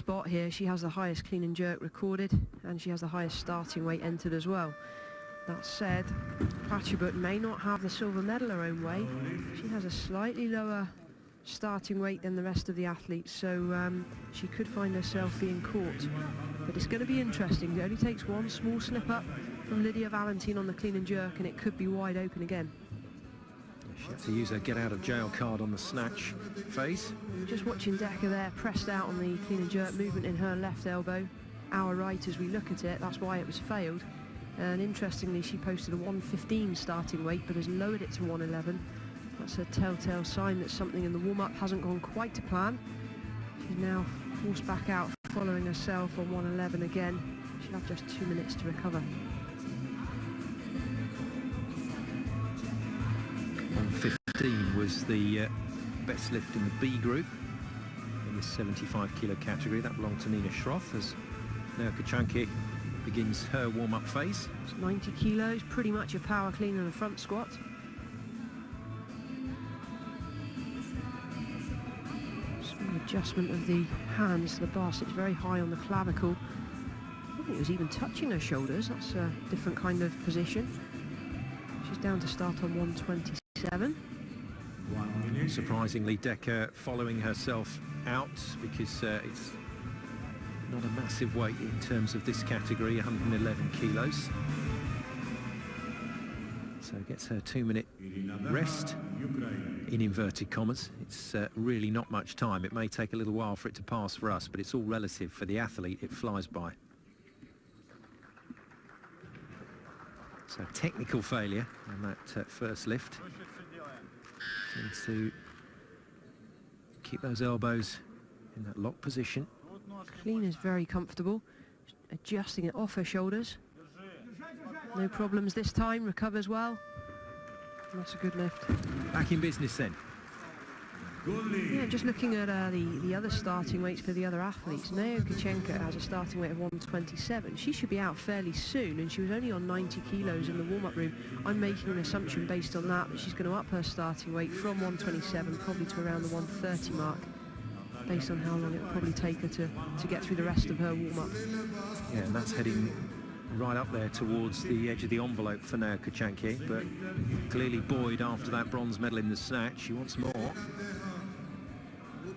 spot here. She has the highest clean and jerk recorded, and she has the highest starting weight entered as well. That said, Pachibut may not have the silver medal her own way. She has a slightly lower starting weight than the rest of the athletes, so she could find herself being caught. But it's going to be interesting. It only takes one small slip up from Lydia Valentin on the clean and jerk, and it could be wide open again. She had to use her get out of jail card on the snatch phase. Just watching Decker there, pressed out on the clean and jerk movement in her left elbow. Our right as we look at it, that's why it was failed. And interestingly, she posted a 115 starting weight, but has lowered it to 111. That's a telltale sign that something in the warm-up hasn't gone quite to plan. She's now forced back out, following herself on 111 again. She'll have just 2 minutes to recover. 115 was the best lift in the B group in the 75 kilo category. That belonged to Nina Shroff as Neo Kochanke begins her warm-up phase. It's 90 kilos, pretty much a power clean and a front squat. Small adjustment of the hands. The bar sits very high on the clavicle. I think it was even touching her shoulders. That's a different kind of position. She's down to start on 127. Surprisingly, Decker following herself out because it's not a massive weight in terms of this category, 111 kilos. So gets her 2-minute rest, in inverted commas. It's really not much time. It may take a little while for it to pass for us, but it's all relative. For the athlete, it flies by. So technical failure on that first lift. Needs to keep those elbows in that locked position. Clean is very comfortable, adjusting it off her shoulders. No problems this time, recovers well. That's a good lift. Back in business then. Yeah, just looking at the other starting weights for the other athletes. Neo Kochanke has a starting weight of 127. She should be out fairly soon, and she was only on 90 kilos in the warm-up room. I'm making an assumption based on that she's going to up her starting weight from 127 probably to around the 130 mark, based on how long it will probably take her to get through the rest of her warm-up. Yeah, and that's heading right up there towards the edge of the envelope for Neo Kochanke, but clearly buoyed after that bronze medal in the snatch. She wants more.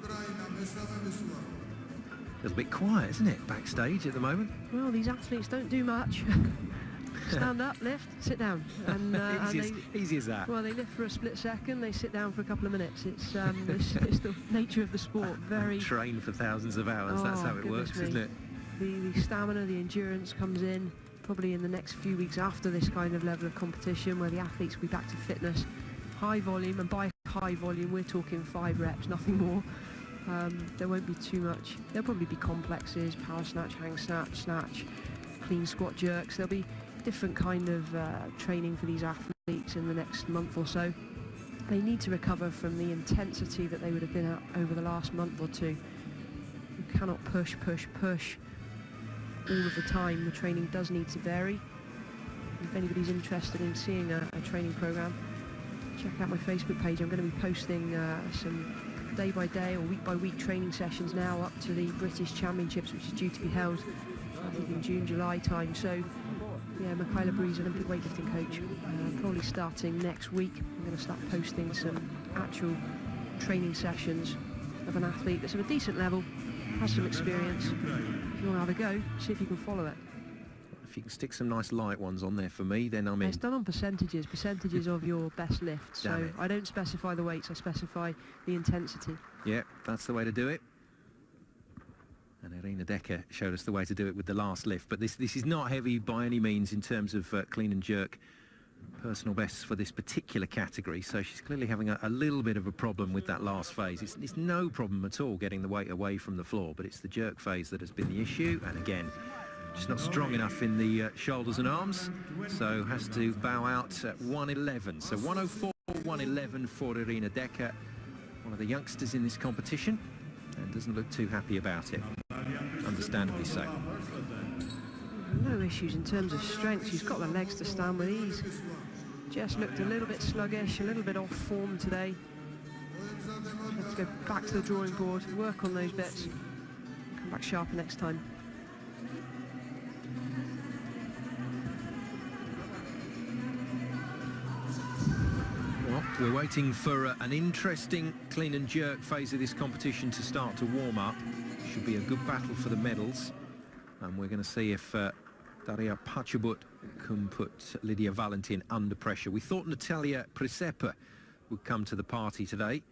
A little bit quiet, isn't it, backstage at the moment? Well, these athletes don't do much. Stand up, lift, sit down. And, easy as that. Well, they lift for a split second, they sit down for a couple of minutes. It's the nature of the sport. Very train for thousands of hours. That's how it works, isn't it? The stamina, the endurance comes in probably in the next few weeks after this kind of level of competition, where the athletes will be back to fitness. High volume, and by high volume we're talking 5 reps, nothing more. There won't be too much. There'll probably be complexes, power snatch, hang snatch, clean squat jerks. There'll be different kind of training for these athletes in the next month or so. They need to recover from the intensity that they would have been at over the last month or two. You cannot push all of the time. The training does need to vary. If anybody's interested in seeing a training program, check out my Facebook page. I'm going to be posting some day-by-day or week-by-week training sessions now up to the British Championships, which is due to be held I think in June, July time. So yeah, Michaela Breeze, Olympic weightlifting coach, probably starting next week. I'm going to start posting some actual training sessions of an athlete that's of a decent level, has some experience. If you want to have a go, see if you can follow it. If you can stick some nice light ones on there for me, then I'm in. It's done on percentages of your best lift. So I don't specify the weights, I specify the intensity. Yeah, that's the way to do it. And Irina Decker showed us the way to do it with the last lift. But this is not heavy by any means in terms of clean and jerk personal bests for this particular category. So she's clearly having a little bit of a problem with that last phase. It's no problem at all getting the weight away from the floor, but it's the jerk phase that has been the issue. And again, just not strong enough in the shoulders and arms, so has to bow out at 111. So 104, 111 for Irina Decker, one of the youngsters in this competition, and doesn't look too happy about it, understandably so. No issues in terms of strength. She's got the legs to stand with ease. Just looked a little bit sluggish, a little bit off form today. Let's go back to the drawing board, work on those bits, come back back sharper next time. Well, we're waiting for an interesting clean and jerk phase of this competition to start to warm up. Should be a good battle for the medals, and we're going to see if Daria Pachobut can put Lydia Valentin under pressure. We thought Natalia Prisepa would come to the party today,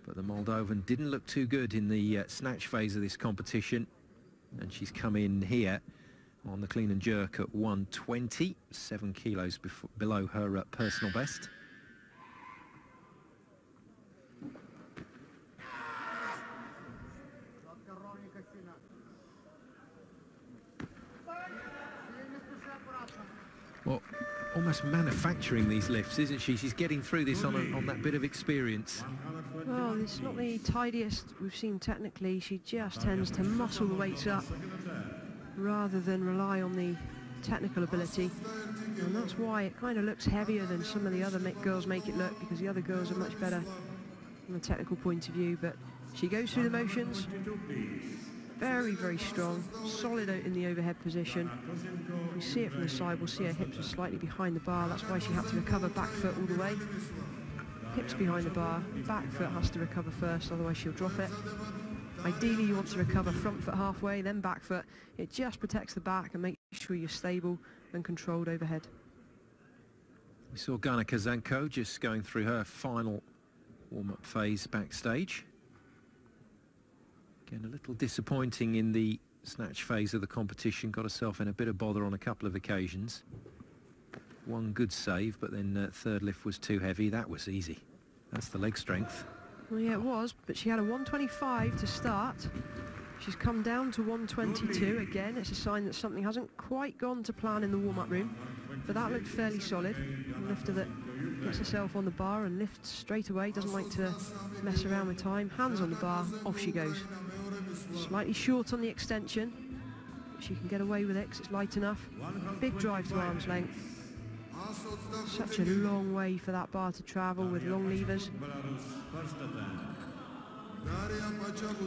but the Moldovan didn't look too good in the snatch phase of this competition, and she's come in here on the clean and jerk at 120, 7 kilos below her personal best. Well, almost manufacturing these lifts, isn't she? She's getting through this on that bit of experience. Well, it's not the tidiest we've seen technically. She just tends to muscle the weights up rather than rely on the technical ability. And that's why it kind of looks heavier than some of the other girls make it look, because the other girls are much better from a technical point of view. But she goes through the motions. Very, very strong, solid out in the overhead position. If we see it from the side, we'll see her hips are slightly behind the bar. That's why she had to recover back foot all the way. Hips behind the bar, back foot has to recover first, otherwise she'll drop it. Ideally, you want to recover front foot halfway, then back foot. It just protects the back and makes sure you're stable and controlled overhead. We saw Gana Kazanko just going through her final warm-up phase backstage. Again, a little disappointing in the snatch phase of the competition. Got herself in a bit of bother on a couple of occasions. One good save, but then third lift was too heavy. That was easy. That's the leg strength. Well, yeah, it was, but she had a 125 to start. She's come down to 122 again. It's a sign that something hasn't quite gone to plan in the warm-up room, but that looked fairly solid. A lifter that gets herself on the bar and lifts straight away, doesn't like to mess around with time. Hands on the bar, off she goes. Slightly short on the extension, but she can get away with it because it's light enough. Big drive to arm's length. Such a long way for that bar to travel with long levers.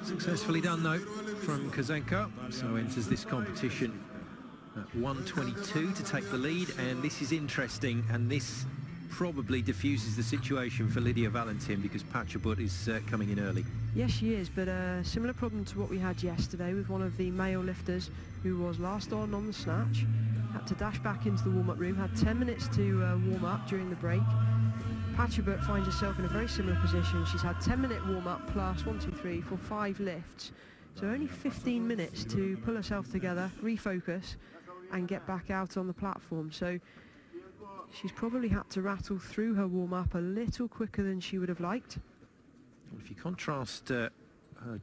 Successfully done though from Kazanko, so enters this competition at 122 to take the lead, and this is interesting, and this probably diffuses the situation for Lydia Valentin because Pachobut is coming in early. Yes, she is, but a similar problem to what we had yesterday with one of the male lifters who was last on the snatch. Had to dash back into the warm-up room, had 10 minutes to warm up during the break. Pachobut finds herself in a very similar position. She's had 10-minute warm-up plus 1, 2, 3, 4, 5 lifts. So only 15 minutes to pull herself together, refocus, and get back out on the platform. So she's probably had to rattle through her warm-up a little quicker than she would have liked. Well, if you contrast her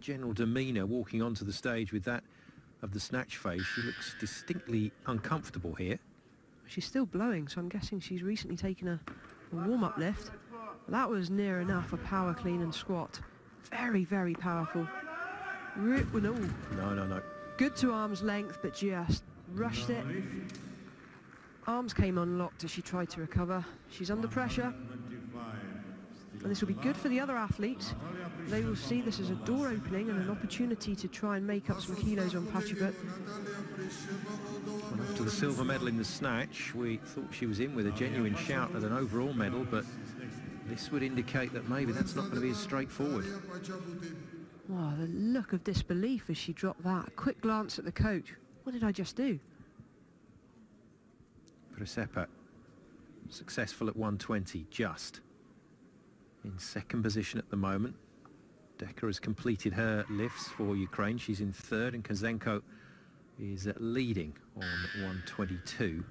general demeanour walking onto the stage with that of the snatch phase, she looks distinctly uncomfortable here. She's still blowing, so I'm guessing she's recently taken a warm-up lift. That was near enough a power clean and squat. Very, very powerful. No. Good to arm's length, but just rushed it. Arms came unlocked as she tried to recover. She's under pressure. And this will be good for the other athletes. They will see this as a door opening and an opportunity to try and make up some kilos on Pachobut. Well, after the silver medal in the snatch, we thought she was in with a genuine shout at an overall medal, but this would indicate that maybe that's not going to be as straightforward. Wow, the look of disbelief as she dropped that. A quick glance at the coach. What did I just do? Prisepa successful at 120, just. In second position at the moment. Decker has completed her lifts for Ukraine. She's in third, and Kazanko is leading on 122.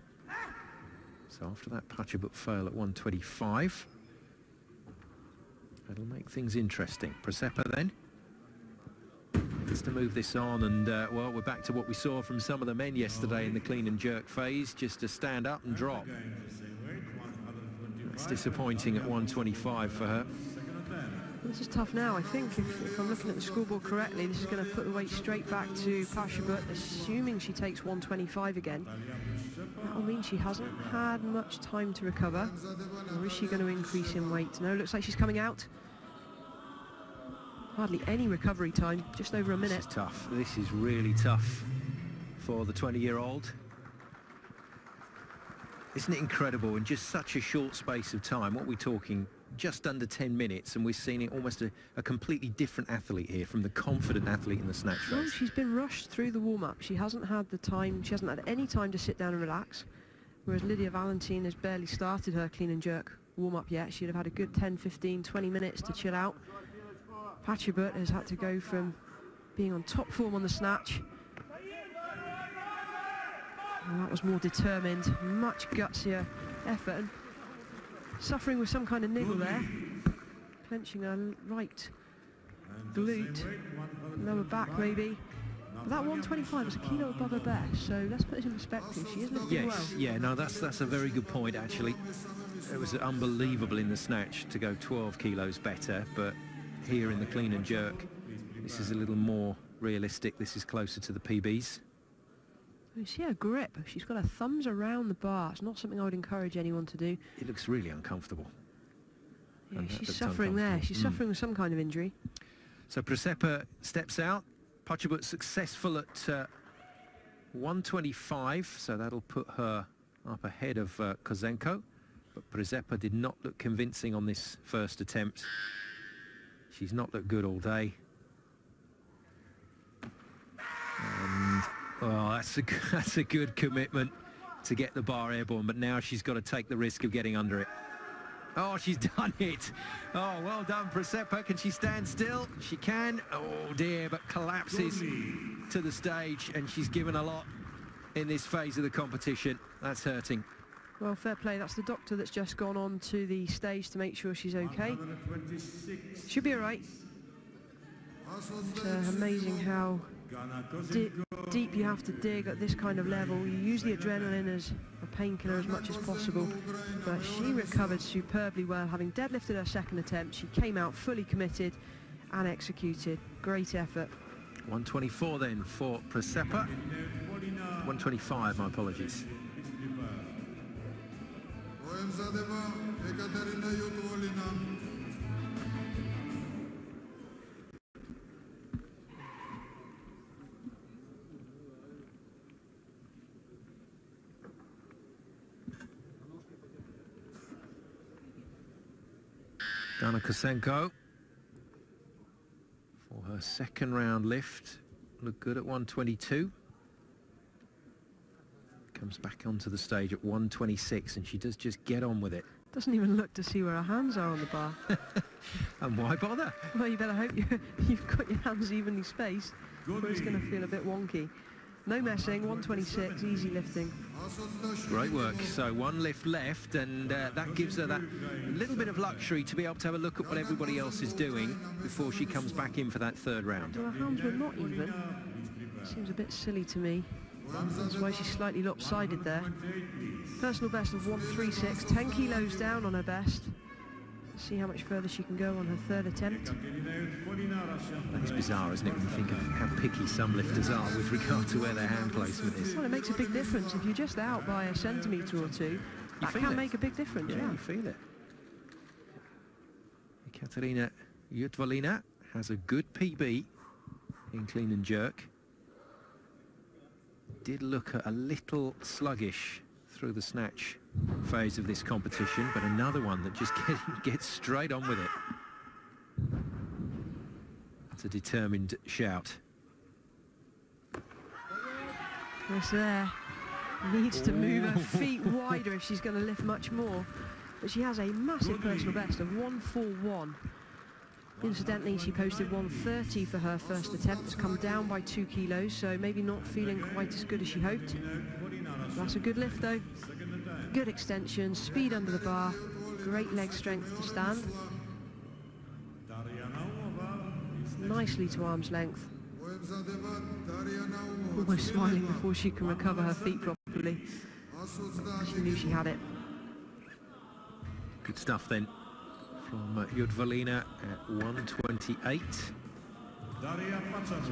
So after that Pachobut fail at 125, that'll make things interesting. Prisepa then needs to move this on, and well, we're back to what we saw from some of the men yesterday in the clean and jerk phase, just to stand up and drop. That's disappointing at 125 for her. This is tough now. I think if I'm looking at the scoreboard correctly, this is going to put the weight straight back to Pachobut, assuming she takes 125 again. That'll mean she hasn't had much time to recover. Or is she going to increase in weight? No, looks like she's coming out. Hardly any recovery time, just over a minute. This is tough. This is really tough for the 20-year-old. Isn't it incredible, in just such a short space of time? What we're talking, just under 10 minutes, and we're seeing it almost a completely different athlete here, from the confident athlete in the snatch Well, race. she's been rushed through the warm-up. She hasn't had the time, she hasn't had any time to sit down and relax, whereas Lydia Valentin has barely started her clean and jerk warm-up yet. She'd have had a good 10, 15, 20 minutes to chill out. Pachibut has had to go from being on top form on the snatch. And that was more determined, much gutsier effort. And suffering with some kind of niggle there, clenching her right glute, lower back maybe. But that 125 is a kilo above her best, so let's put this in perspective. She is lifting well. Yes, yeah, no, that's a very good point, actually. It was unbelievable in the snatch to go 12 kilos better, but here in the clean and jerk, this is a little more realistic. This is closer to the PBs. You see her grip. She's got her thumbs around the bar. It's not something I would encourage anyone to do. It looks really uncomfortable. Yeah, she's suffering there. She's suffering with some kind of injury. So Przepa steps out. Pachibut successful at 125, so that'll put her up ahead of Kozenko. But Przepa did not look convincing on this first attempt. She's not looked good all day. And oh, that's a good commitment to get the bar airborne, but now she's got to take the risk of getting under it. Oh, she's done it. Oh, well done, Przepa. Can she stand still? She can. Oh, dear, but collapses to the stage, and she's given a lot in this phase of the competition. That's hurting. Well, fair play. That's the doctor that's just gone on to the stage to make sure she's okay. Should be all right. It's amazing how deep you have to dig at this kind of level. You use the adrenaline as a painkiller as much as possible, but she recovered superbly well. Having deadlifted her second attempt, she came out fully committed and executed. Great effort. 124 then for Przepa. 125, my apologies. Dana Kozenko for her second round lift. Looked good at 122. Comes back onto the stage at 126, and she does just get on with it. Doesn't even look to see where her hands are on the bar. And why bother? Well, you better hope you've got your hands evenly spaced, or it's going to feel a bit wonky. No messing, 126, easy lifting. Great work. So one lift left, and that gives her that little bit of luxury to be able to have a look at what everybody else is doing before she comes back in for that third round. Well, her hands were not even. Seems a bit silly to me. That's why she's slightly lopsided there. Personal best of 136, 10 kilos down on her best. Let's see how much further she can go on her third attempt. It's bizarre, isn't it, when you think of how picky some lifters are with regard to where their hand placement is. Well, it makes a big difference. If you're just out by a centimetre or two, that can make a big difference. Yeah, you feel it. Katerina Jutvalina has a good PB in clean and jerk. Did look a little sluggish through the snatch phase of this competition, but another one that just gets straight on with it. It's a determined shout. It's there. Needs to move her feet wider if she's going to lift much more. But she has a massive personal best of 141. Incidentally, she posted 130 for her first attempt. Has come down by 2 kilos, so maybe not feeling quite as good as she hoped. That's a good lift, though. Good extension, speed under the bar, great leg strength to stand. Nicely to arm's length. Almost smiling before she can recover her feet properly. She knew she had it. Good stuff then from Jutvalina at 128.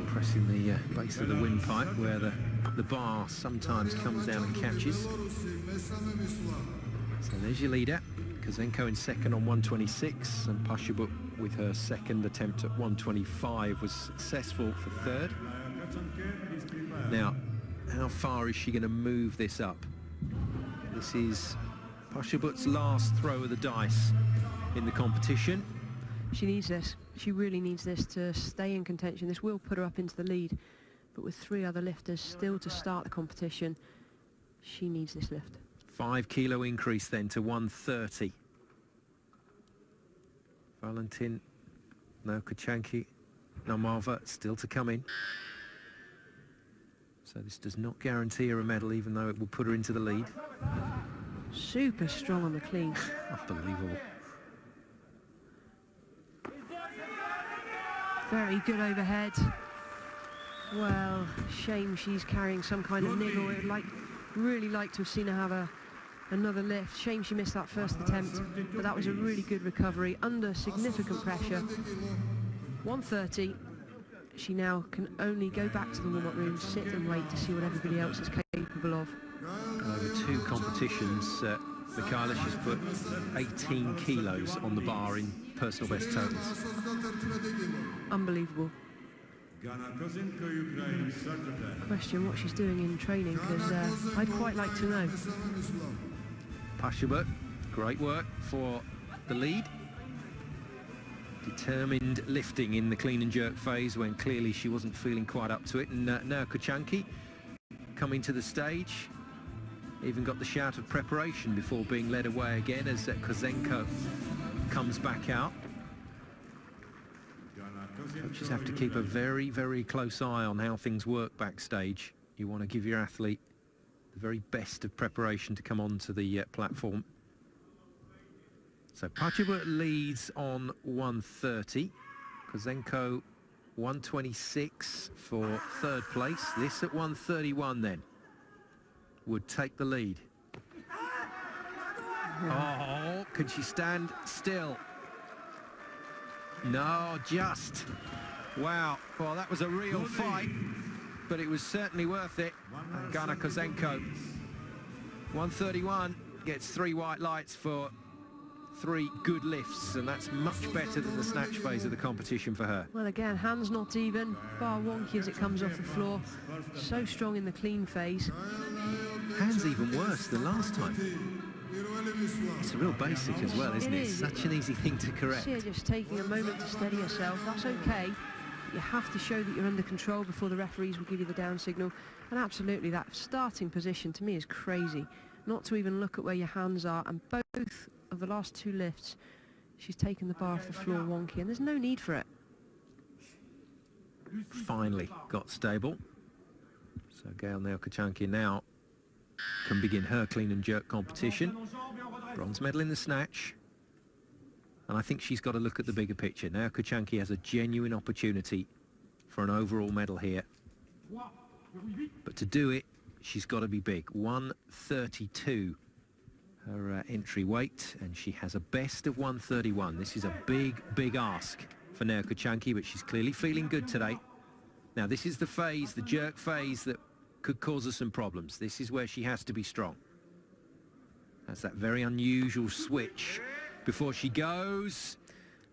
Pressing the base of the windpipe where the bar sometimes comes down and catches. So there's your leader. Kozenko in second on 126, and Pashibut with her second attempt at 125 was successful for third. Now, how far is she going to move this up? This is Pashibut's last throw of the dice in the competition. She needs this. She really needs this to stay in contention. This will put her up into the lead, but with 3 other lifters still to start the competition, she needs this lift. 5 kilo increase then to 130. Valentin, Kochanki, Narmava still to come in. So this does not guarantee her a medal, even though it will put her into the lead. Super strong on the clean. Unbelievable. Very good overhead. Well, shame she's carrying some kind of niggle. I'd really like to have seen her have another lift. Shame she missed that first attempt, but that was a really good recovery under significant pressure. 130. She now can only go back to the warm-up room, sit and wait to see what everybody else is capable of. Over 2 competitions, Michaela, she's put 18 kilos on the bar in personal best totals. Unbelievable. Question what she's doing in training, because I'd quite like to know. Pashibut, great work for the lead. Determined lifting in the clean and jerk phase when clearly she wasn't feeling quite up to it. And now Kochanki coming to the stage, even got the shout of preparation before being led away again as Kozenko comes back out. Coaches have to keep a very, very close eye on how things work backstage. You want to give your athlete the very best of preparation to come onto the platform. So Pashibut leads on 130. Kozenko 126 for third place. This at 131 then would take the lead. Oh, can she stand still? No, just. Wow. Well, that was a real fight, but it was certainly worth it. And Gana Kozenko, 131, gets 3 white lights for 3 good lifts, and that's much better than the snatch phase of the competition for her. Well, again, hands not even, bar wonky as it comes off the floor. So strong in the clean phase. Hands even worse than last time. It's a real basic as well, isn't it? Such an easy thing to correct. She's just taking a moment to steady herself. That's okay. You have to show that you're under control before the referees will give you the down signal. And absolutely, that starting position to me is crazy. Not to even look at where your hands are. And both of the last 2 lifts, she's taken the bar off the floor wonky, and there's no need for it. Finally got stable. So Gail Kochanki now can begin her clean and jerk competition. Bronze medal in the snatch. And I think she's got to look at the bigger picture. Now Kochanki has a genuine opportunity for an overall medal here. But to do it, she's got to be big. 132 her entry weight, and she has a best of 131. This is a big, big ask for Nao Kochanki, but she's clearly feeling good today. Now, this is the phase, the jerk phase, that could cause her some problems. This is where she has to be strong. That's that very unusual switch before she goes.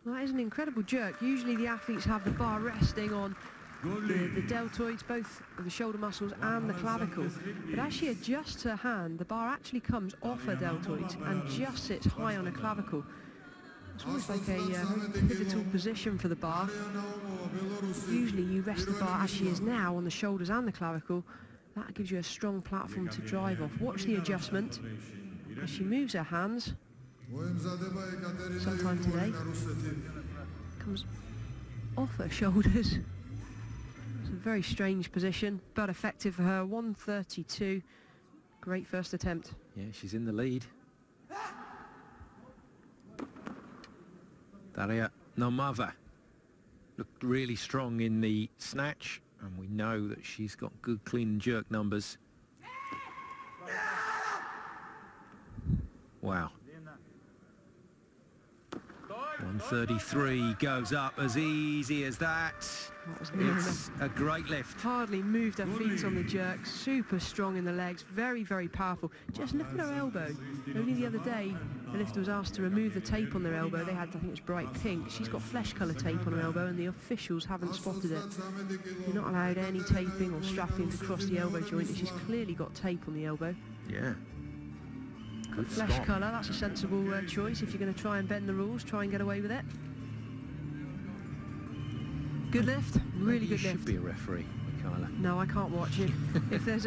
Well, that is an incredible jerk. Usually the athletes have the bar resting on the deltoids, both of the shoulder muscles and the clavicle. But as she adjusts her hand, the bar actually comes off her deltoids and just sits high on her clavicle. It's almost like a pivotal position for the bar. Usually you rest the bar as she is now on the shoulders and the clavicle. That gives you a strong platform to drive off. Watch the adjustment as she moves her hands. Sometime today. Comes off her shoulders. It's a very strange position, but effective for her. 132. Great first attempt. Yeah, she's in the lead. Daria Narmava looked really strong in the snatch, and we know that she's got good clean and jerk numbers. Wow. 133 goes up as easy as that. That was near It's enough. a great lift. Hardly moved her feet on the jerk. Super strong in the legs. Very, very powerful. Just look at her elbow. Only the other day, the lifter was asked to remove the tape on their elbow. They had, I think it was bright pink. She's got flesh colour tape on her elbow, and the officials haven't spotted it. You're not allowed any taping or strapping to cross the elbow joint, and she's clearly got tape on the elbow. Yeah. Good Flesh spot. colour, that's a sensible choice. If you're going to try and bend the rules, try and get away with it. Good lift, really good You lift. should be a referee, Michaela. No, I can't watch it. if there's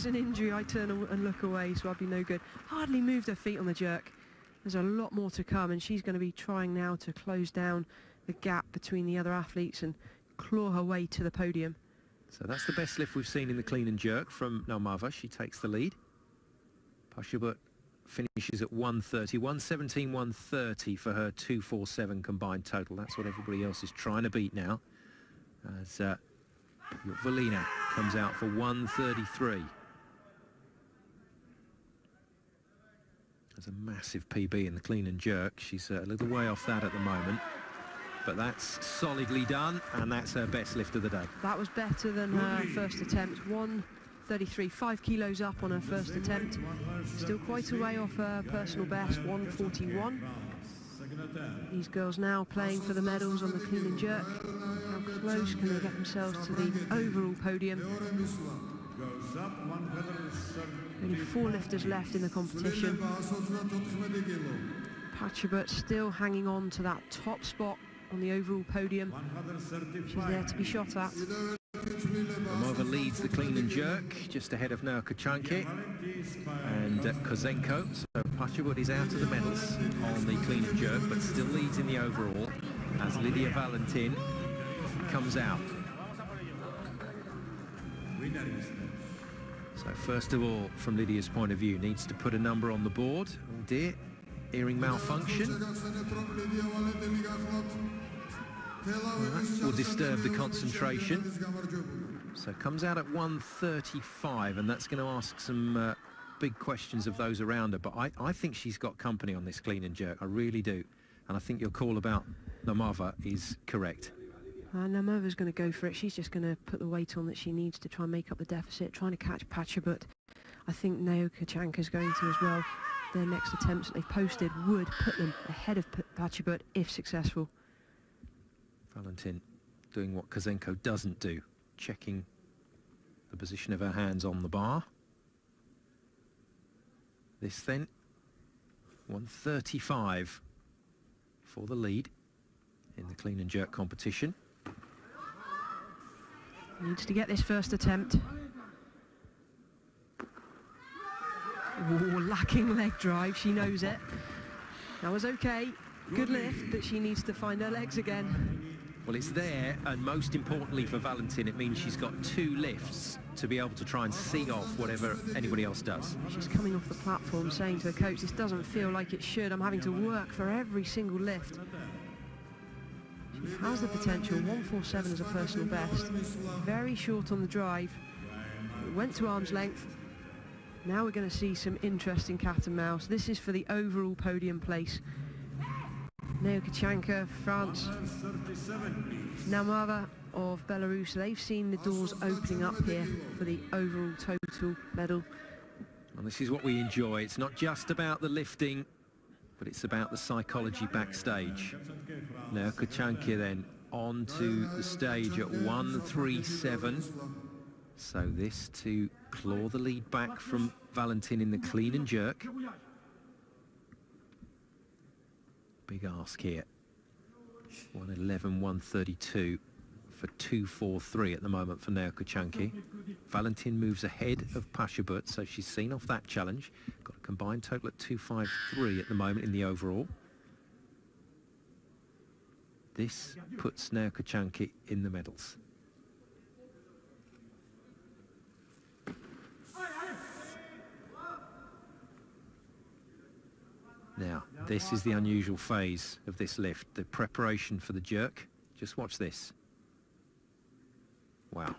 an injury, I turn and look away, so I'd be no good. Hardly moved her feet on the jerk. There's a lot more to come, and she's going to be trying now to close down the gap between the other athletes and claw her way to the podium. So that's the best lift we've seen in the clean and jerk from Nalmava. She takes the lead. Pashubut finishes at 130, 117, 130 for her 247 combined total. That's what everybody else is trying to beat now. As Valina comes out for 133. There's a massive PB in the clean and jerk. She's a little way off that at the moment. But that's solidly done, and that's her best lift of the day. That was better than her first attempt. 133, 5 kilos up on her first attempt. Still quite a way off her personal best, 141. These girls now playing for the medals on the clean and jerk. How close can they get themselves to the overall podium? Only 4 lifters left in the competition. Pachubut still hanging on to that top spot on the overall podium. She's there to be shot at. Nalmava leads the clean and jerk, just ahead of Noa Kochanke and Kozenko. So Pachubut is out of the medals on the clean and jerk, but still leads in the overall as Lydia Valentin comes out. So first of all, from Lydia's point of view, needs to put a number on the board. Oh dear, earring malfunction. Well, that will disturb the concentration. So comes out at 135, and that's going to ask some big questions of those around her. But I think she's got company on this clean and jerk. I really do. And I think your call about Nalmava is correct. Nalmava's going to go for it. She's just going to put the weight on that she needs to try and make up the deficit, trying to catch Pachubut. I think Noa Kochanke's going to as well. Their next attempts that they've posted would put them ahead of Pachubut if successful. Valentin doing what Kozenko doesn't do, checking the position of her hands on the bar. This then, 135 for the lead in the clean and jerk competition. Needs to get this first attempt. Ooh, lacking leg drive, she knows it. That was okay, good lift, but she needs to find her legs again. Well, it's there, and most importantly for Valentin, it means she's got 2 lifts to be able to try and see off whatever anybody else does. She's coming off the platform saying to her coach, this doesn't feel like it should, I'm having to work for every single lift. She has the potential, 147 as a personal best, very short on the drive, it went to arm's length. Now we're going to see some interesting cat and mouse. This is for the overall podium place. Noa Kochanke, France, Nalmava of Belarus, they've seen the doors opening up here for the overall total medal. And this is what we enjoy. It's not just about the lifting, but it's about the psychology backstage. Noa Kochanke then on to the stage at 137. So this to claw the lead back from Valentin in the clean and jerk. Big ask here. 111, 132 for 243 at the moment for Noa Kochanke. Valentin moves ahead of Pachubut, so she's seen off that challenge. Got a combined total at 253 at the moment in the overall. This puts Noa Kochanke in the medals. Now, this is the unusual phase of this lift, the preparation for the jerk. Just watch this. Wow,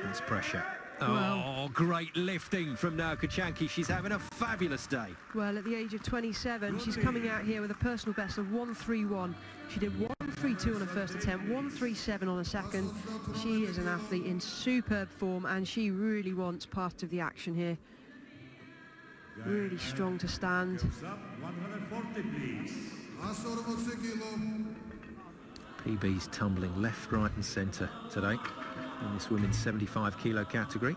that's pressure. Oh, great lifting from Nao Kochanki. She's having a fabulous day. Well, at the age of 27, she's coming out here with a personal best of 1:31. She did 1:32 on her first attempt, 1:37 on her second. She is an athlete in superb form, and she really wants part of the action here. Really strong to stand. PB's tumbling left, right and centre today in this women's 75 kilo category.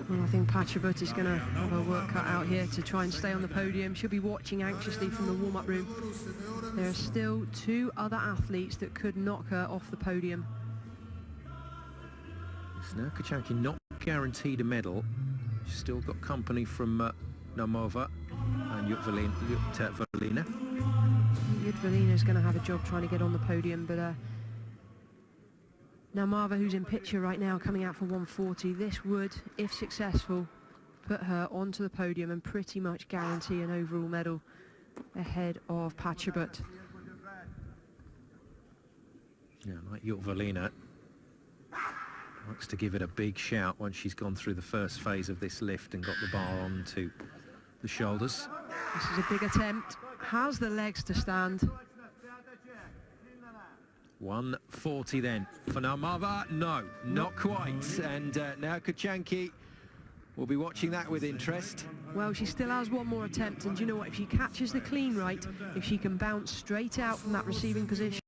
Well, I think Pachibut is going to have her work cut out here to try and stay on the podium. She'll be watching anxiously from the warm-up room. There are still two other athletes that could knock her off the podium. Nao Kochanki not guaranteed a medal. She's still got company from Naumova and Jutta-Velina. Jutta-Velina is going to have a job trying to get on the podium, but Naumova, who's in picture right now, coming out for 1:40, this would, if successful, put her onto the podium and pretty much guarantee an overall medal ahead of Pachibut. Yeah, like Jutta-Velina likes to give it a big shout once she's gone through the first phase of this lift and got the bar onto the shoulders. This is a big attempt. Has the legs to stand. 1:40 then for Naumova. No, not quite. And Nao Kochanki will be watching that with interest. Well, she still has one more attempt, and you know what, if she catches the clean right, if she can bounce straight out from that receiving position,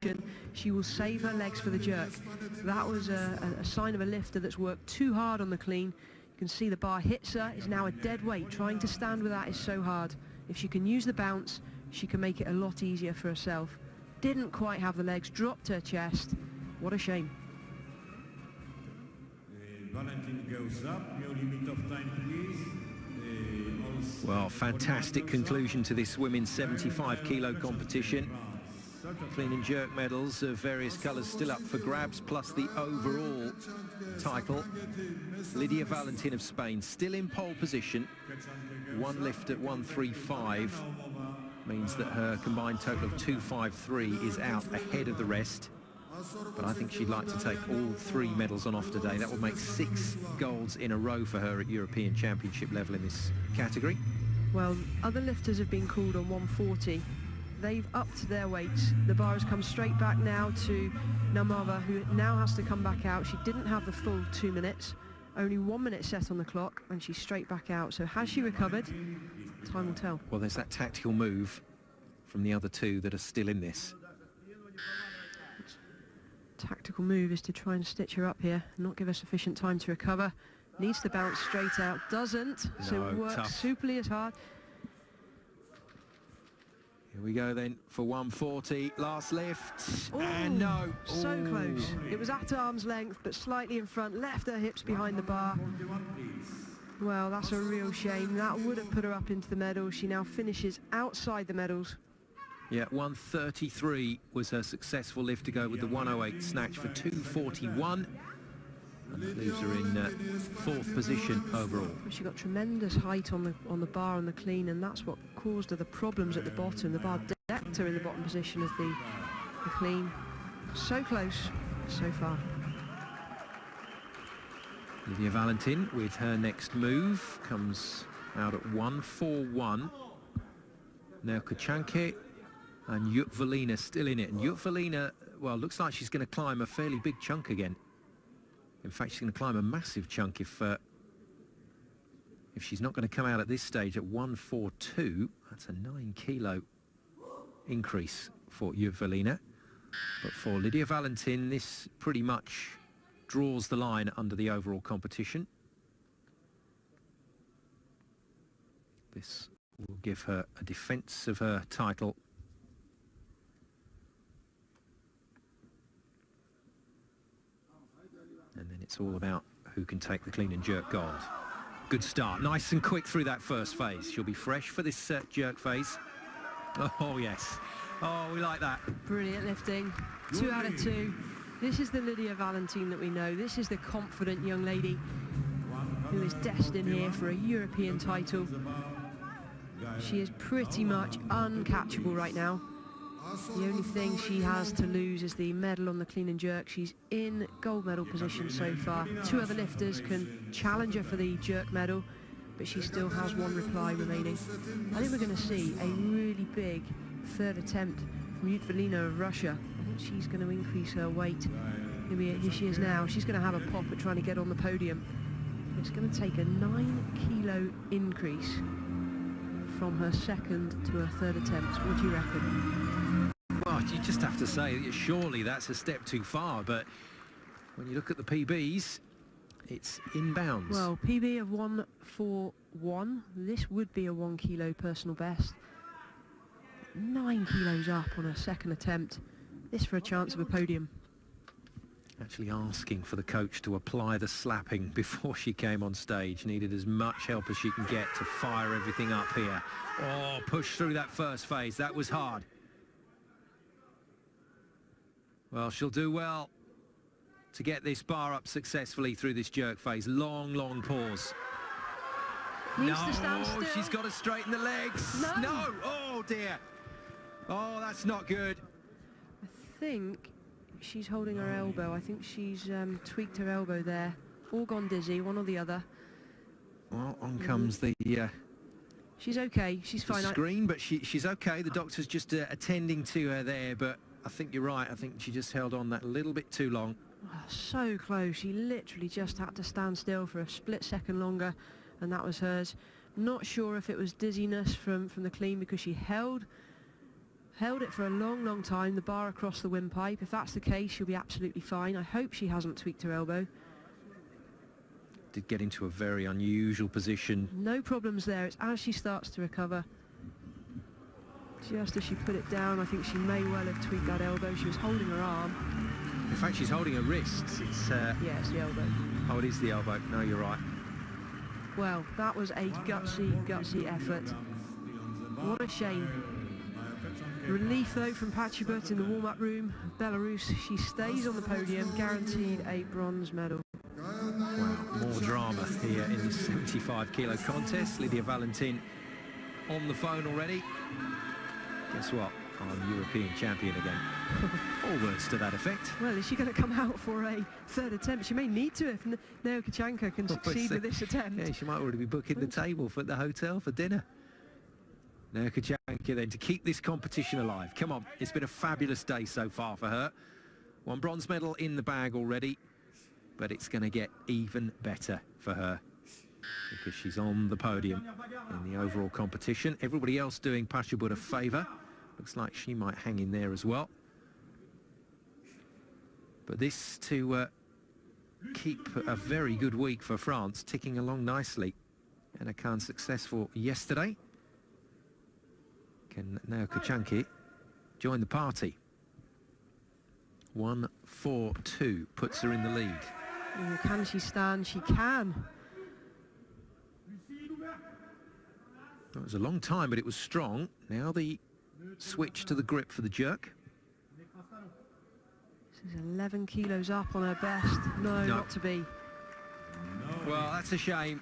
she will save her legs for the jerk. That was a sign of a lifter that's worked too hard on the clean. You can see the bar hits her, is now a dead weight. Trying to stand with that is so hard. If she can use the bounce, she can make it a lot easier for herself. Didn't quite have the legs, dropped her chest. What a shame. Valentin goes up. No limit of time, please. Well, fantastic conclusion to this women's 75 kilo competition. Clean and jerk medals of various colours still up for grabs, plus the overall title. Lydia Valentin of Spain still in pole position. One lift at 1:35 means that her combined total of 2:53 is out ahead of the rest. But I think she'd like to take all three medals on off today. That will make 6 golds in a row for her at European Championship level in this category. Well, other lifters have been called on 1:40. They've upped their weights. The bar has come straight back now to Naumova, who now has to come back out. She didn't have the full 2 minutes, only 1 minute set on the clock, and she's straight back out. So has she recovered? Time will tell. Well, there's that tactical move from the other two that are still in this. Tactical move is to try and stitch her up here, not give her sufficient time to recover. Needs to bounce straight out, doesn't, so it works superly as hard. Here we go then for 1:40, last lift, Ooh, and no. So Ooh. close. It was at arm's length, but slightly in front, left her hips behind the bar. Well, that's a real shame. That would have put her up into the medals. She now finishes outside the medals. Yeah, 1:33 was her successful lift to go with the 1:08 snatch for 2:41. And that leaves her in 4th position overall. She got tremendous height on the bar and the clean, and that's what caused her the problems at the bottom. The bar decked her in the bottom position of the clean. So close, so far. Lydia Valentin with her next move comes out at 1:41. Now Kochanki and Jutta-Velina still in it. And Jutta-Velina, well, looks like she's going to climb a fairly big chunk again. In fact, she's going to climb a massive chunk if she's not going to come out at this stage at 1:42. That's a 9 kilo increase for Jutta-Velina. But for Lydia Valentin, this pretty much draws the line under the overall competition. This will give her a defence of her title. And then it's all about who can take the clean and jerk gold. Good start, nice and quick through that first phase. She'll be fresh for this jerk phase. Oh yes, oh we like that. Brilliant lifting, 2 out of 2. This is the Lydia Valentin that we know. This is the confident young lady who is destined here for a European title. She is pretty much uncatchable right now. The only thing she has to lose is the medal on the clean and jerk. She's in gold medal position so far. 2 other lifters can challenge her for the jerk medal, but she still has 1 reply remaining. I think we're going to see a really big 3rd attempt from Yudvalina of Russia. I think she's going to increase her weight. Here she is now. She's going to have a pop at trying to get on the podium. It's going to take a 9-kilo increase from her 2nd to her 3rd attempt. What do you reckon? Well, you just have to say that surely that's a step too far, but when you look at the PBs, it's inbounds. Well, PB of 141. This would be a 1 kilo personal best. 9 kilos up on her 2nd attempt. This for a chance of a podium. Actually asking for the coach to apply the slapping before she came on stage. Needed as much help as she can get to fire everything up here. Oh, push through that first phase. That was hard. Well, she'll do well to get this bar up successfully through this jerk phase. Long, long pause. Needs to stand still. She's got to straighten the legs. No. Oh, dear. Oh, that's not good. I think she's holding her elbow. I think she's tweaked her elbow there. All gone dizzy, one or the other. Well, on comes the... she's okay. She's fine. Screen, but she's okay. The doctor's just attending to her there, but I think you're right. I think she just held on that little bit too long. Oh, so close. She literally just had to stand still for a split second longer, and that was hers. Not sure if it was dizziness from the clean, because she held it for a long, long time, the bar across the windpipe. If that's the case, she'll be absolutely fine. I hope she hasn't tweaked her elbow. Did get into a very unusual position. No problems there. It's as she starts to recover. Just as she put it down, I think she may well have tweaked that elbow. She was holding her arm. In fact, she's holding her wrists. It's yeah, it's the elbow. Oh, it is the elbow. No, you're right. Well, that was a gutsy effort. What a shame. Relief, though, from Pachibut in the warm-up room. Belarus, she stays on the podium, guaranteed a bronze medal. Wow, more drama here in the 75-kilo contest. Lydia Valentin on the phone already. Guess what? I'm European champion again. All words to that effect. Well, is she going to come out for a 3rd attempt? She may need to if Naoya Kachanka can succeed with this attempt. Yeah, she might already be booking the table for the hotel for dinner. Naoya Kachanka then to keep this competition alive. Come on, it's been a fabulous day so far for her. 1 bronze medal in the bag already, but it's going to get even better for her because she's on the podium in the overall competition. Everybody else doing Pachibut a favour. Looks like she might hang in there as well. But this to keep a very good week for France, ticking along nicely. Anna Khan successful yesterday. Can Naoya Kachanka join the party? 1-4-2 puts her in the lead. Oh, can she stand? She can. It was a long time, but it was strong. Now the switch to the grip for the jerk. This is 11 kilos up on her best. No, not to be. Well, that's a shame,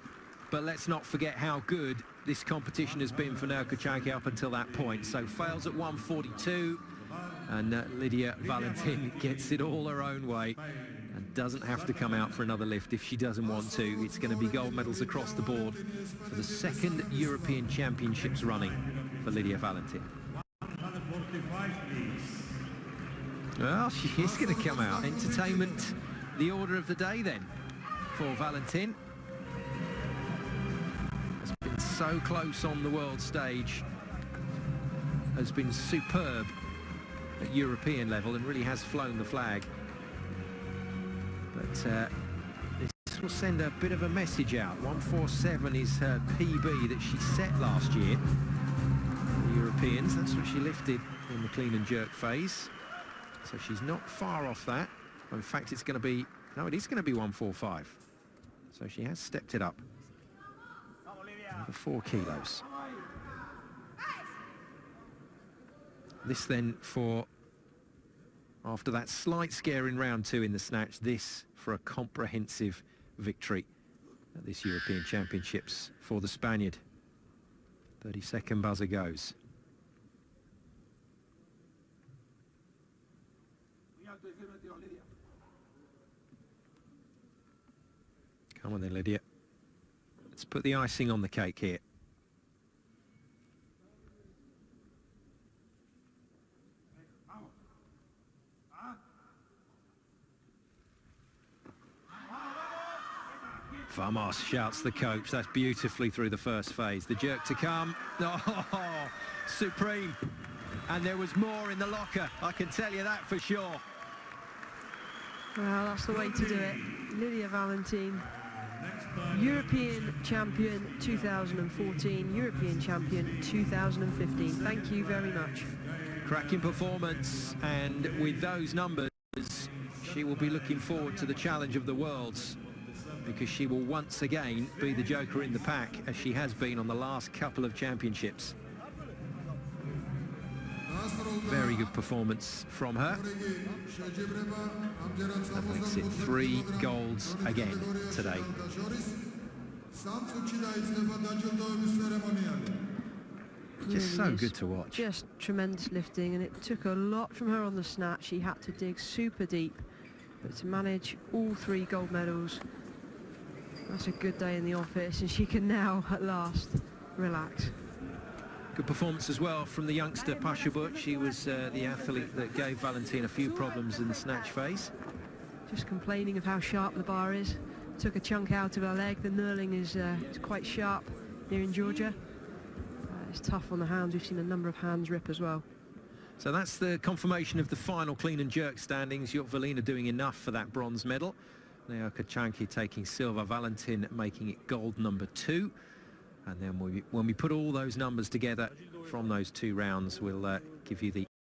but let's not forget how good this competition has been for Naoya Kachanka up until that point. So fails at 142, and Lydia Valentin gets it all her own way and doesn't have to come out for another lift if she doesn't want to. It's going to be gold medals across the board for the 2nd European Championships running for Lydia Valentin. Well, she is going to come out. Entertainment, the order of the day then for Valentin. Has been so close on the world stage, has been superb at European level and really has flown the flag. But this will send a bit of a message out. 147 is her PB that she set last year. The Europeans, that's what she lifted in the clean and jerk phase. So she's not far off that. In fact, it's going to be, no, it is going to be 145. So she has stepped it up. Over 4 kilos. This then for, after that slight scare in round 2 in the snatch, this for a comprehensive victory at this European Championships for the Spaniard. 30-second buzzer goes. Come on then, Lydia. Let's put the icing on the cake here. Vamos, shouts the coach. That's beautifully through the first phase. The jerk to come. Oh, supreme. And there was more in the locker, I can tell you that for sure. Well, that's the way to do it. Lydia Valentin, European champion 2014, European champion 2015. Thank you very much. Cracking performance, and with those numbers, she will be looking forward to the challenge of the worlds, because she will once again be the joker in the pack, as she has been on the last couple of championships. Very good performance from her. That makes it 3 golds again today. Just so good to watch. Just tremendous lifting, and it took a lot from her on the snatch. She had to dig super deep, but to manage all 3 gold medals, that's a good day in the office, and she can now at last relax. Good performance as well from the youngster Pasha Butt. She was the athlete that gave Valentin a few problems in the snatch phase. Just complaining of how sharp the bar is. Took a chunk out of her leg. The knurling is quite sharp here in Georgia. It's tough on the hands. We've seen a number of hands rip as well. So that's the confirmation of the final clean and jerk standings. Yokvalina doing enough for that bronze medal. Naoka Chanki taking silver, Valentin making it gold number 2. And then when we put all those numbers together from those 2 rounds, we'll give you the